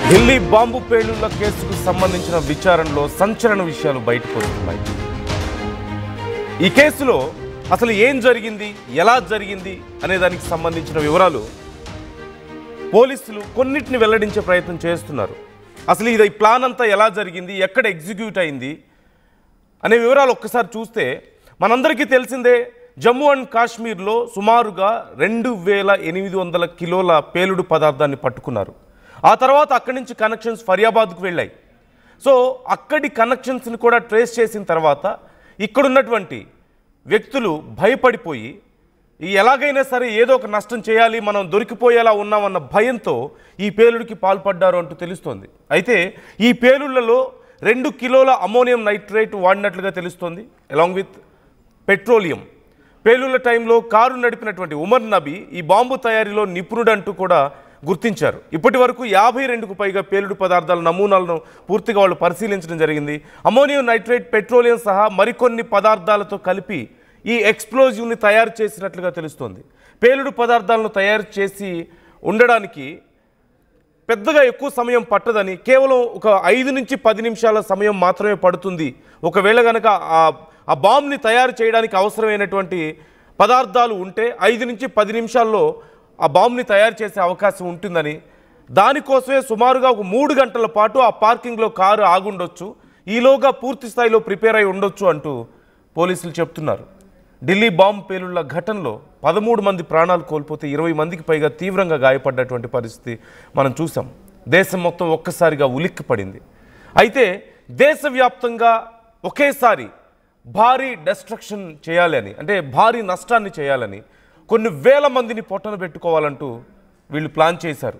Delhi bomb పేలుళ్ల కేసుకు సంబంధించిన విచారణలో సంచలన విషయాలు బయటకు వస్తున్నాయి. ఈ కేసులో అసలు ఏం జరిగింది, ఎలా జరిగింది అనే దానికి సంబంధించిన వివరాలు పోలీసులు కొన్నిటిని వెల్లడించే ప్రయత్నం చేస్తున్నారు. అసలు ఈ ప్లాన్ అంతా ఎలా జరిగింది, ఎక్కడ ఎగ్జిక్యూట్ అయింది అనే వివరాలు ఒక్కసారి చూస్తే మనందరికీ తెలిసిందే. జమ్మూ అండ్ కాశ్మీర్లో సుమారుగా 2800 కిలోల పేలుడు పదార్థాన్ని పట్టుకున్నారు. ఆ తర్వాత అక్కడి నుంచి కనెక్షన్స్ ఫర్యాబాద్కు వెళ్ళాయి. సో అక్కడి కనెక్షన్స్ని కూడా ట్రేస్ చేసిన తర్వాత ఇక్కడున్నటువంటి వ్యక్తులు భయపడిపోయి ఎలాగైనా సరే ఏదో ఒక నష్టం చేయాలి, మనం దొరికిపోయేలా ఉన్నామన్న భయంతో ఈ పేలుడికి పాల్పడ్డారు అంటూ తెలుస్తోంది. అయితే ఈ పేలుళ్లలో 2 కిలోల అమోనియం నైట్రేట్ వాడినట్లుగా తెలుస్తోంది, అలాంగ్ విత్ పెట్రోలియం. పేలుళ్ల టైంలో కారు నడిపినటువంటి ఉమర్ నబీ ఈ బాంబు తయారీలో నిపుణుడంటూ కూడా గుర్తించారు. ఇప్పటి వరకు 52కు పైగా పేలుడు పదార్థాల నమూనాలను పూర్తిగా వాళ్ళు పరిశీలించడం జరిగింది. అమోనియం నైట్రేట్, పెట్రోలియం సహా మరికొన్ని పదార్థాలతో కలిపి ఈ ఎక్స్ప్లోజివ్ని తయారు చేసినట్లుగా తెలుస్తోంది. పేలుడు పదార్థాలను తయారు చేసి ఉండడానికి పెద్దగా ఎక్కువ సమయం పట్టదని, కేవలం ఒక 5 నుంచి 10 నిమిషాల సమయం మాత్రమే పడుతుంది. ఒకవేళ కనుక ఆ బాంబ్ని తయారు చేయడానికి అవసరమైనటువంటి పదార్థాలు ఉంటే 5 నుంచి 10 నిమిషాల్లో ఆ బాంబ్ని తయారు చేసే అవకాశం ఉంటుందని, దానికోసమే సుమారుగా ఒక 3 గంటల పాటు ఆ పార్కింగ్లో కారు ఆగుండొచ్చు, ఈలోగా పూర్తి స్థాయిలో ప్రిపేర్ అయి ఉండొచ్చు అంటూ పోలీసులు చెప్తున్నారు. ఢిల్లీ బాంబు పేలుళ్ల ఘటనలో 13 మంది ప్రాణాలు కోల్పోతే 20 మందికి పైగా తీవ్రంగా గాయపడ్డటువంటి పరిస్థితి మనం చూసాం. దేశం మొత్తం ఒక్కసారిగా ఉలిక్కిపడింది. అయితే దేశవ్యాప్తంగా ఒకేసారి భారీ డెస్ట్రక్షన్ చేయాలని, అంటే భారీ నష్టాన్ని చేయాలని కొన్ని వేల మందిని పొట్టన పెట్టుకోవాలంటూ వీళ్ళు ప్లాన్ చేశారు.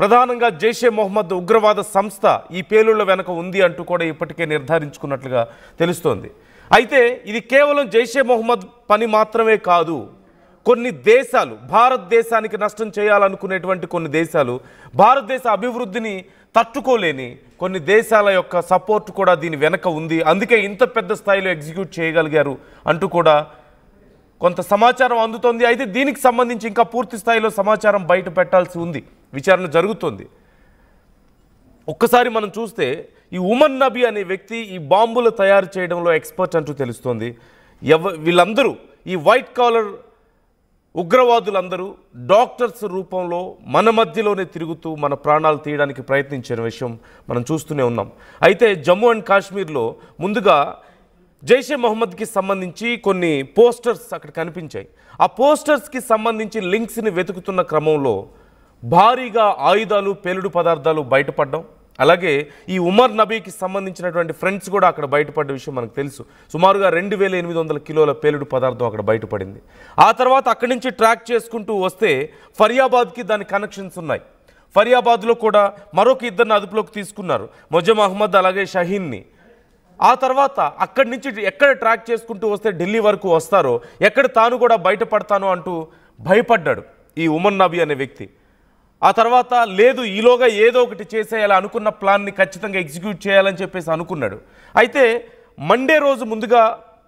ప్రధానంగా జైషే మొహమ్మద్ ఉగ్రవాద సంస్థ ఈ పేలుళ్ల వెనక ఉంది అంటూ కూడా ఇప్పటికే నిర్ధారించుకున్నట్లుగా తెలుస్తోంది. అయితే ఇది కేవలం జైషే మొహమ్మద్ పని మాత్రమే కాదు. కొన్ని దేశాలు, భారతదేశానికి నష్టం చేయాలనుకునేటువంటి కొన్ని దేశాలు, భారతదేశ అభివృద్ధిని తట్టుకోలేని కొన్ని దేశాల యొక్క సపోర్ట్ కూడా దీని వెనక ఉంది. అందుకే ఇంత పెద్ద స్థాయిలో ఎగ్జిక్యూట్ చేయగలిగారు అంటూ కూడా కొంత సమాచారం అందుతోంది. అయితే దీనికి సంబంధించి ఇంకా పూర్తి స్థాయిలో సమాచారం బయట పెట్టాల్సి ఉంది, విచారణ జరుగుతోంది. ఒక్కసారి మనం చూస్తే ఈ ఉమర్ నబీ అనే వ్యక్తి ఈ బాంబులు తయారు చేయడంలో ఎక్స్పర్ట్ అంటూ తెలుస్తోంది. వీళ్ళందరూ ఈ వైట్ కాలర్ ఉగ్రవాదులందరూ డాక్టర్స్ రూపంలో మన మధ్యలోనే తిరుగుతూ మన ప్రాణాలు తీయడానికి ప్రయత్నించిన విషయం మనం చూస్తూనే ఉన్నాం. అయితే జమ్మూ అండ్ కాశ్మీర్లో ముందుగా జైషే మొహమ్మద్కి సంబంధించి కొన్ని పోస్టర్స్ అక్కడ కనిపించాయి. ఆ పోస్టర్స్కి సంబంధించి లింక్స్ని వెతుకుతున్న క్రమంలో భారీగా ఆయుధాలు, పేలుడు పదార్థాలు బయటపడడం, అలాగే ఈ ఉమర్ నబీకి సంబంధించినటువంటి ఫ్రెండ్స్ కూడా అక్కడ బయటపడ్డ విషయం మనకు తెలుసు. సుమారుగా 2800 కిలోల పేలుడు పదార్థం అక్కడ బయటపడింది. ఆ తర్వాత అక్కడి నుంచి ట్రాక్ చేసుకుంటూ వస్తే ఫర్యాబాద్కి దాని కనెక్షన్స్ ఉన్నాయి. ఫర్యాబాద్లో కూడా మరొక 2 అదుపులోకి తీసుకున్నారు, మొజమ్ అహ్మద్ అలాగే షహీన్ని. ఆ తర్వాత అక్కడి నుంచి ఎక్కడ ట్రాక్ చేసుకుంటూ వస్తే ఢిల్లీ వరకు వస్తారో, ఎక్కడ తాను కూడా బయటపడతానో అంటూ భయపడ్డాడు ఈ ఉమర్ నబీ అనే వ్యక్తి. ఆ తర్వాత లేదు, ఈలోగా ఏదో ఒకటి చేసేయాలి అనుకున్న ప్లాన్ని ఖచ్చితంగా ఎగ్జిక్యూట్ చేయాలని చెప్పేసి అనుకున్నాడు. అయితే మండే రోజు ముందుగా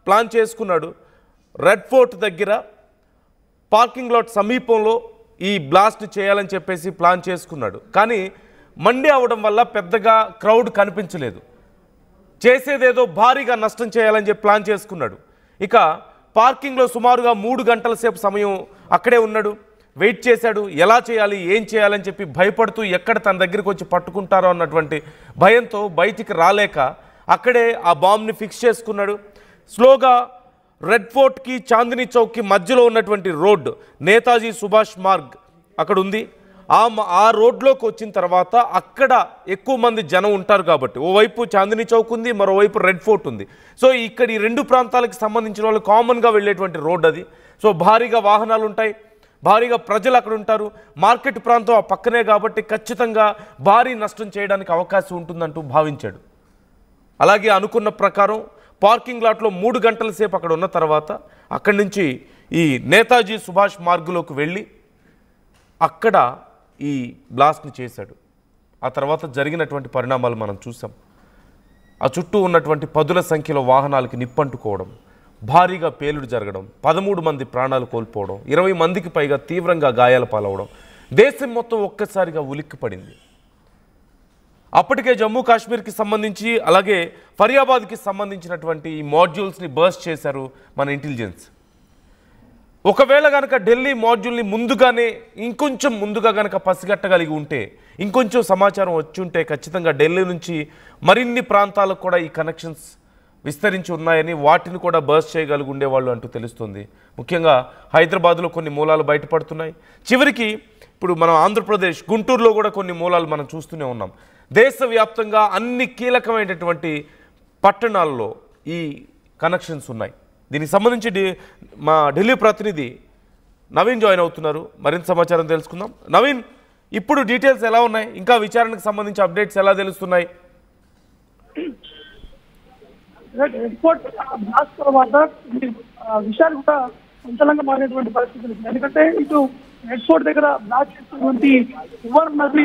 ప్లాన్ చేసుకున్నాడు. రెడ్ ఫోర్ట్ దగ్గర పార్కింగ్ లాట్ సమీపంలో ఈ బ్లాస్ట్ చేయాలని చెప్పేసి ప్లాన్ చేసుకున్నాడు. కానీ మండే అవడం వల్ల పెద్దగా క్రౌడ్ కనిపించలేదు. చేసేదేదో భారీగా నష్టం చేయాలని చెప్పి ప్లాన్ చేసుకున్నాడు. ఇక పార్కింగ్లో సుమారుగా 3 గంటల సేపు సమయం అక్కడే ఉన్నాడు, వెయిట్ చేశాడు. ఎలా చేయాలి, ఏం చేయాలని చెప్పి భయపడుతూ ఎక్కడ తన దగ్గరికి వచ్చి పట్టుకుంటారో అన్నటువంటి భయంతో బయటికి రాలేక అక్కడే ఆ బాంబ్ని ఫిక్స్ చేసుకున్నాడు. స్లోగా రెడ్ ఫోర్ట్కి చాందినీ చౌక్కి మధ్యలో ఉన్నటువంటి రోడ్, నేతాజీ సుభాష్ మార్గ్ అక్కడ ఉంది. ఆ రోడ్లోకి వచ్చిన తర్వాత అక్కడ ఎక్కువ మంది జనం ఉంటారు కాబట్టి, ఓవైపు చాందినీ చౌక్ ఉంది, మరోవైపు రెడ్ ఫోర్ట్ ఉంది. సో ఇక్కడ ఈ 2 ప్రాంతాలకు సంబంధించిన వాళ్ళు కామన్గా వెళ్ళేటువంటి రోడ్ అది. సో భారీగా వాహనాలు ఉంటాయి, భారీగా ప్రజలు అక్కడ ఉంటారు. మార్కెట్ ప్రాంతం ఆ పక్కనే కాబట్టి ఖచ్చితంగా భారీ నష్టం చేయడానికి అవకాశం ఉంటుందంటూ భావించాడు. అలాగే అనుకున్న ప్రకారం పార్కింగ్ లాట్లో 3 గంటల సేపు అక్కడ ఉన్న తర్వాత అక్కడి నుంచి ఈ నేతాజీ సుభాష్ మార్గులోకి వెళ్ళి అక్కడ ఈ బ్లాస్ట్ని చేశాడు. ఆ తర్వాత జరిగినటువంటి పరిణామాలు మనం చూసాం. ఆ చుట్టూ ఉన్నటువంటి 10ల సంఖ్యలో వాహనాలకి నిప్పంటుకోవడం, భారీగా పేలుడు జరగడం, 13 మంది ప్రాణాలు కోల్పోవడం, 20 మందికి పైగా తీవ్రంగా గాయాల పాలవడం, దేశం మొత్తం ఒక్కసారిగా ఉలిక్కిపడింది. అప్పటికే జమ్మూ కాశ్మీర్కి సంబంధించి అలాగే ఫరియాబాద్కి సంబంధించినటువంటి ఈ మాడ్యూల్స్ని బర్స్ట్ చేశారు మన ఇంటెలిజెన్స్. ఒకవేళ కనుక ఢిల్లీ మాడ్యూల్ని ముందుగానే ఇంకొంచెం ముందుగా కనుక పసిగట్టగలిగి ఉంటే, ఇంకొంచెం సమాచారం వచ్చి ఉంటే ఖచ్చితంగా ఢిల్లీ నుంచి మరిన్ని ప్రాంతాలకు కూడా ఈ కనెక్షన్స్ విస్తరించి ఉన్నాయని, వాటిని కూడా బర్స్ట్ చేయగలిగి ఉండేవాళ్ళు అంటూ తెలుస్తుంది. ముఖ్యంగా హైదరాబాద్లో కొన్ని మూలాలు బయటపడుతున్నాయి. చివరికి ఇప్పుడు మనం ఆంధ్రప్రదేశ్ గుంటూరులో కూడా కొన్ని మూలాలు మనం చూస్తూనే ఉన్నాం. దేశవ్యాప్తంగా అన్ని కీలకమైనటువంటి పట్టణాల్లో ఈ కనెక్షన్స్ ఉన్నాయి. దీనికి సంబంధించి మా ఢిల్లీ ప్రతినిధి నవీన్ జాయిన్ అవుతున్నారు. మరింత సమాచారం తెలుసుకుందాం. నవీన్, ఇప్పుడు డీటెయిల్స్ ఎలా ఉన్నాయి? ఇంకా విచారణకు సంబంధించి అప్డేట్స్ ఎలా తెలుస్తున్నాయి? ఎయిర్పోర్ట్ బ్లాస్ట్ తర్వాత విషయాలు కూడా సంచలనంగా మారినటువంటి పరిస్థితులు. ఎందుకంటే ఇటు ఎయిర్పోర్ట్ దగ్గర బ్లాస్ట్ చేసినటువంటి ఉమర్ నబీ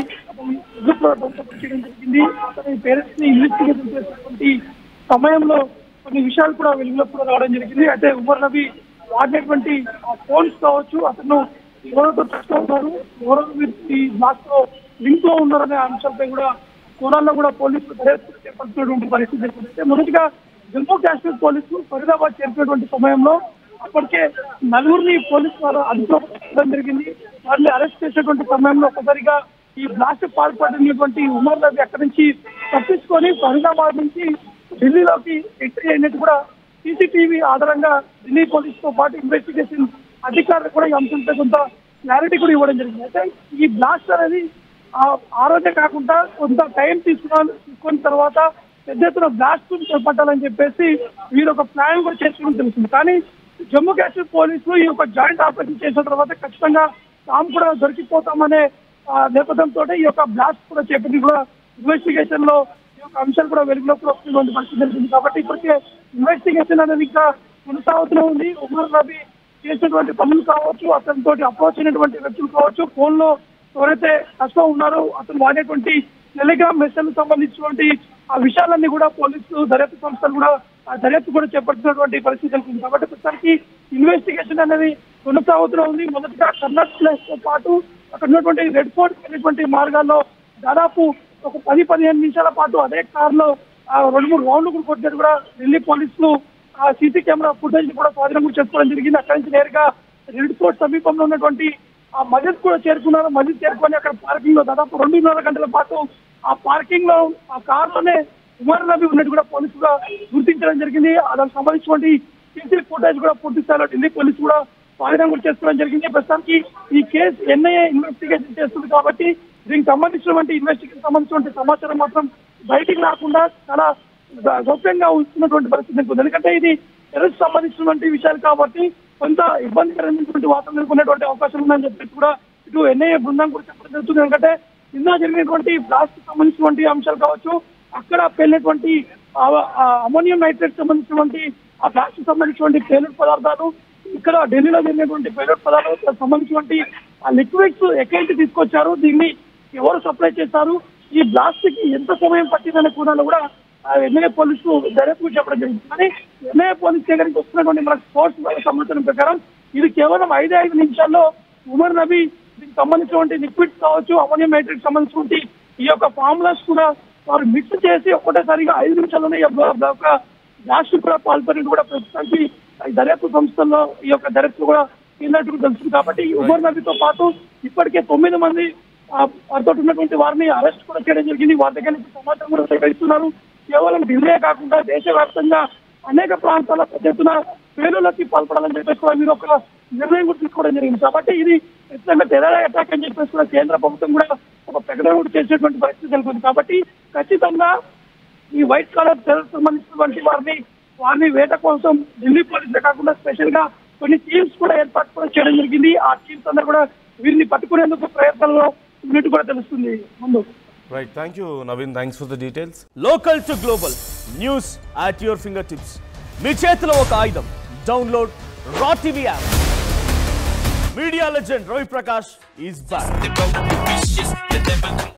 చేయడం జరిగింది. అతని పేరెంట్స్ ని ఇన్వెస్టిగేషన్ చేసినటువంటి సమయంలో కొన్ని విషయాలు కూడా వెలుగులోకి కూడా రావడం జరిగింది. అయితే ఉమర్ నబీ వాడినటువంటి ఫోన్స్ కావచ్చు, అతను ఎవరితో ఉన్నారు, ఎవరో ఈ బ్లాస్ట్ లో లింక్ లో ఉన్నారనే అంశాలపై కూడా కోరాల్లో కూడా పోలీసులు దర్యాప్తు చేపడుతున్నటువంటి పరిస్థితి. అయితే మొదటిగా జమ్మూ కాశ్మీర్ పోలీసులు ఫరీదాబాద్ చేరుకున్నటువంటి సమయంలో అప్పటికే నలుగురిని పోలీసు వారు అదుపులోకి జరిగింది. వారిని అరెస్ట్ చేసేటువంటి సమయంలో ఒకసారిగా ఈ బ్లాస్ట్ పాల్పడినటువంటి ఉమర్ నబీ అక్కడి నుంచి తప్పించుకొని ఫరీదాబాద్ నుంచి ఢిల్లీలోకి ఎంట్రీ అయినట్టు కూడా సీసీటీవీ ఆధారంగా ఢిల్లీ పోలీసుతో పాటు ఇన్వెస్టిగేషన్ అధికారులు కూడా ఈ అంశంపై కొంత క్లారిటీ కూడా ఇవ్వడం జరిగింది. అయితే ఈ బ్లాస్ట్ అనేది ఆ రోజే కాకుండా కొంత టైం తీసుకున్న తర్వాత పెద్ద ఎత్తున బ్లాస్ట్ చేపట్టాలని చెప్పేసి వీరు ఒక ప్లాన్ కూడా చేసుకోవడం తెలుస్తుంది. కానీ జమ్మూ కాశ్మీర్ పోలీసులు ఈ యొక్క జాయింట్ ఆపరేషన్ చేసిన తర్వాత ఖచ్చితంగా తాము కూడా దొరికిపోతామనే నేపథ్యంతో ఈ యొక్క బ్లాస్ట్ కూడా చేపట్టి కూడా ఇన్వెస్టిగేషన్ లో ఈ యొక్క అంశాలు కూడా వెలుగులోకి వస్తున్నటువంటి పరిస్థితి జరిగింది. కాబట్టి ఇప్పటికే ఇన్వెస్టిగేషన్ అనేది ఇంకా కొనసాగుతూనే ఉంది. ఉమర్ నబీ చేసినటువంటి పనులు కావచ్చు, అతనితో అప్రోచ్ అయినటువంటి వ్యక్తులు కావచ్చు, ఫోన్ లో ఎవరైతే కష్టం ఉన్నారో అతను వాడేటువంటి టెలిగ్రామ్ మెసేజ్ సంబంధించినటువంటి ఆ విషయాలన్నీ కూడా పోలీసులు దర్యాప్తు సంస్థలు కూడా దర్యాప్తు కూడా చేపడుతున్నటువంటి పరిస్థితి కలిగింది. కాబట్టి ప్రస్తుతానికి ఇన్వెస్టిగేషన్ అనేది కొనసాగుతూనే ఉంది. మొదటిగా కర్నాటక ప్లేస్ తో పాటు అక్కడ ఉన్నటువంటి రెడ్ ఫోర్ట్ వెళ్ళేటువంటి మార్గాల్లో దాదాపు ఒక 10-15 నిమిషాల పాటు అదే కారులో 2-3 రౌండ్లు కూడా కొట్టినట్టు కూడా ఢిల్లీ పోలీసులు ఆ సీసీ కెమెరా ఫుటేజ్ కూడా స్వాధీనం కూడా చేసుకోవడం జరిగింది. అక్కడి నుంచి నేరుగా రెడ్ ఫోర్ట్ సమీపంలో ఉన్నటువంటి ఆ మజిద్ కూడా చేరుకున్నారు. మజిద్ చేరుకొని అక్కడ పార్కింగ్ లో దాదాపు 2.5 గంటల పాటు ఆ పార్కింగ్ లో ఆ కారులోనే ఉమర్ నబీ ఉన్నట్టు కూడా పోలీసులు గుర్తించడం జరిగింది. దానికి సంబంధించినటువంటి సీసీ ఫుటేజ్ కూడా పూర్తి స్థాయిలో ఢిల్లీ పోలీసు కూడా స్వాధీనం కూడా చేసుకోవడం జరిగింది. ప్రస్తుతానికి ఈ కేసు ఎన్ఐఏ ఇన్వెస్టిగేషన్ చేస్తుంది కాబట్టి దీనికి సంబంధించినటువంటి ఇన్వెస్టిగేషన్ సంబంధించినటువంటి సమాచారం మాత్రం బయటికి రాకుండా చాలా గోప్యంగా ఉంచుతున్నటువంటి పరిస్థితి ఉంటుంది. ఎందుకంటే ఇది టెర్రరిస్ట్ సంబంధించినటువంటి విషయాలు కాబట్టి కొంత ఇబ్బందికరమైనటువంటి వాతావరణం ఉన్నటువంటి అవకాశం ఉందని చెప్పేసి కూడా ఇటు ఎన్ఐఏ బృందం కూడా చెప్పడం జరుగుతుంది. ఎందుకంటే నిన్న జరిగినటువంటి బ్లాస్ట్ సంబంధించినటువంటి అంశాలు కావచ్చు, అక్కడ పేలినటువంటి అమోనియం నైట్రేట్ సంబంధించినటువంటి ఆ బ్లాస్ట్ సంబంధించినటువంటి పేలుడు పదార్థాలు, ఇక్కడ ఢిల్లీలో జరిగినటువంటి పేలుడు పదార్థాలకు సంబంధించినటువంటి ఆ లిక్విడ్స్ ఎక్కడి తీసుకొచ్చారు, దీన్ని ఎవరు సప్లై చేశారు, ఈ బ్లాస్ట్ కి ఎంత సమయం పట్టిందనే కూడా కూడా ఎన్ఐఏ పోలీసులు దర్యాప్తు చెప్పడం జరిగింది. కానీ ఎన్ఐఏ పోలీసు దగ్గరికి వస్తున్నటువంటి మన సోర్స్ సమాచారం ప్రకారం ఇది కేవలం 5 నిమిషాల్లో ఉమర్ నబీ దీనికి సంబంధించినటువంటి లిక్విడ్స్ కావచ్చు, అమోనియం నైట్రేట్ సంబంధించినటువంటి ఈ యొక్క ఫార్ములాస్ కూడా వారు మిక్స్ చేసి ఒకటేసారిగా 5 నిమిషాల్లోనే బ్లాస్ట్ కూడా పాల్పడినట్టు కూడా ప్రస్తుతానికి దర్యాప్తు సంస్థల్లో ఈ యొక్క దర్యాప్తు కూడా ఉన్నట్టు తెలుస్తుంది. కాబట్టి ఉమర్ నబీతో పాటు ఇప్పటికే 9 మంది వారితో ఉన్నటువంటి వారిని అరెస్ట్ కూడా చేయడం జరిగింది. వారి దగ్గర నుంచి సమాచారం కూడా సేకరిస్తున్నారు. కేవలం ఢిల్లీ కాకుండా దేశవ్యాప్తంగా అనేక ప్రాంతాల పెద్ద ఎత్తున పేలులకి పాల్పడాలని చెప్పేసి కూడా మీరు ఒక నిర్ణయం కూడా తీసుకోవడం జరిగింది. కాబట్టి ఇది ఖచ్చితంగా టెర్రర్ అటాక్ అని చెప్పేసి కూడా కేంద్ర ప్రభుత్వం కూడా ఒక ప్రకటన కూడా చేసేటువంటి పరిస్థితి జరుగుతుంది. కాబట్టి ఖచ్చితంగా ఈ వైట్ కాలర్ టెర్రర్ సంబంధించినటువంటి వారిని వేట కోసం ఢిల్లీ పోలీసులే కాకుండా స్పెషల్ గా కొన్ని టీమ్స్ కూడా ఏర్పాటు కూడా చేయడం జరిగింది. ఆ టీమ్స్ అందరూ కూడా వీరిని పట్టుకునేందుకు ప్రయత్నాల్లో ఉన్నట్టు కూడా తెలుస్తుంది. ముందు right, thank you Naveen, thanks for the details. Local to global news at your finger tips. మీ చేతిలో ఒక ఆయుధం. Download Raw TV app. Media legend Ravi Prakash is back.